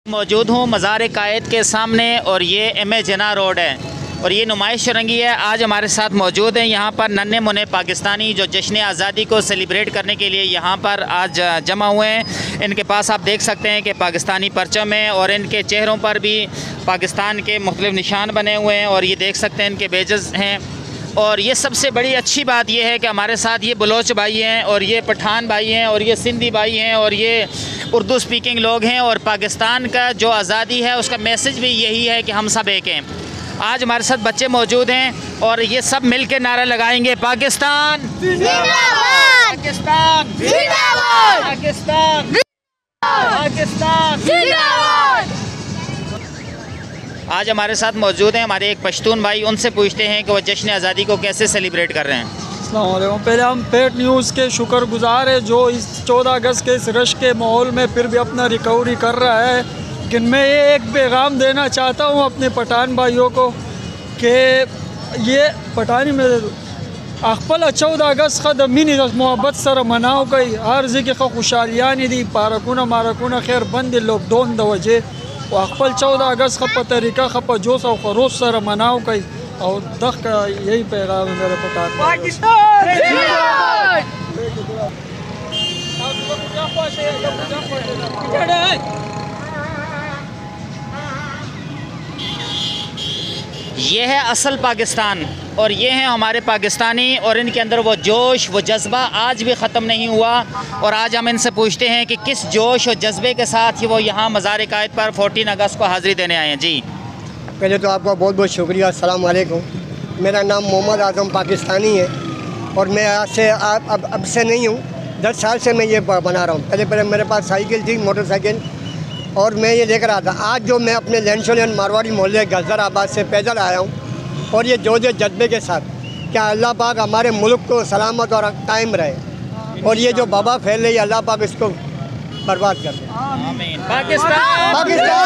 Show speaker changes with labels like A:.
A: मौजूद हूँ मज़ार कायद के सामने और ये एम जना रोड है और ये नुमाइश रंगी है। आज हमारे साथ मौजूद हैं यहाँ पर नन्हे मुन्ने पाकिस्तानी जो जश्न आज़ादी को सेलिब्रेट करने के लिए यहाँ पर आज जमा हुए हैं। इनके पास आप देख सकते हैं कि पाकिस्तानी परचम है और इनके चेहरों पर भी पाकिस्तान के मुख्तलिफ निशान बने हुए हैं और ये देख सकते हैं इनके बेजस हैं। और ये सबसे बड़ी अच्छी बात यह है कि हमारे साथ ये बलोच भाई हैं और ये पठान भाई हैं और ये सिंधी भाई हैं और ये उर्दू स्पीकिंग लोग हैं और पाकिस्तान का जो आज़ादी है उसका मैसेज भी यही है कि हम सब एक हैं। आज हमारे साथ बच्चे मौजूद हैं और ये सब मिल के नारा लगाएंगे पाकिस्तान जिंदाबाद, पाकिस्तान जिंदाबाद, पाकिस्तान पाकिस्तान जिंदाबाद। आज हमारे साथ मौजूद हैं हमारे एक पश्तून भाई, उनसे पूछते हैं कि वो जश्न आज़ादी को कैसे सेलिब्रेट कर रहे हैं।
B: अस्सलाम वालेकुम। पहले हम पेट न्यूज़ के शुक्रगुजार है जो इस 14 अगस्त के इस रश के माहौल में फिर भी अपना रिकवरी कर रहा है। लेकिन मैं ये एक पैगाम देना चाहता हूँ अपने पठान भाइयों को कि ये पठानी में अखपल 14 अगस्त का दमीनी मोहब्बत सर मनाओ कई हर जिक खुशहालियाँ दी पारकुना मारकुना खैर बंद लॉकडाउन द वजह वो अखपल 14 अगस्त का तरीका खप जोश और खरोश सर मनाओ कई और दख का यही पैगाम है मेरे पठान।
A: ये है असल पाकिस्तान और ये हैं हमारे पाकिस्तानी और इनके अंदर वो जोश वो जज्बा आज भी ख़त्म नहीं हुआ। और आज हम इनसे पूछते हैं कि किस जोश और जज्बे के साथ ही वो यहाँ मज़ार कायद पर 14 अगस्त को हाज़िरी देने आए हैं। जी
C: पहले तो आपका बहुत बहुत शुक्रिया। अस्सलाम वालेकुम। मेरा नाम मोहम्मद आज़म पाकिस्तानी है और मैं आज से अब से नहीं हूँ, 10 साल से मैं ये बना रहा हूँ। पहले मेरे पास साइकिल थी, मोटरसाइकिल, और मैं ये देख रहा था। आज जो मैं अपने लैंडसोलियन मारवाड़ी मोहल्ले गजराबाद से पैदल आया हूँ और ये जोश जज्बे के साथ क्या अल्लाह पाक हमारे मुल्क को सलामत और कायम रहे और ये जो बाबा फैल रही है अल्लाह पाक इसको बर्बाद कर दे।
A: आमीन। पाकिस्तान
C: पाकिस्तान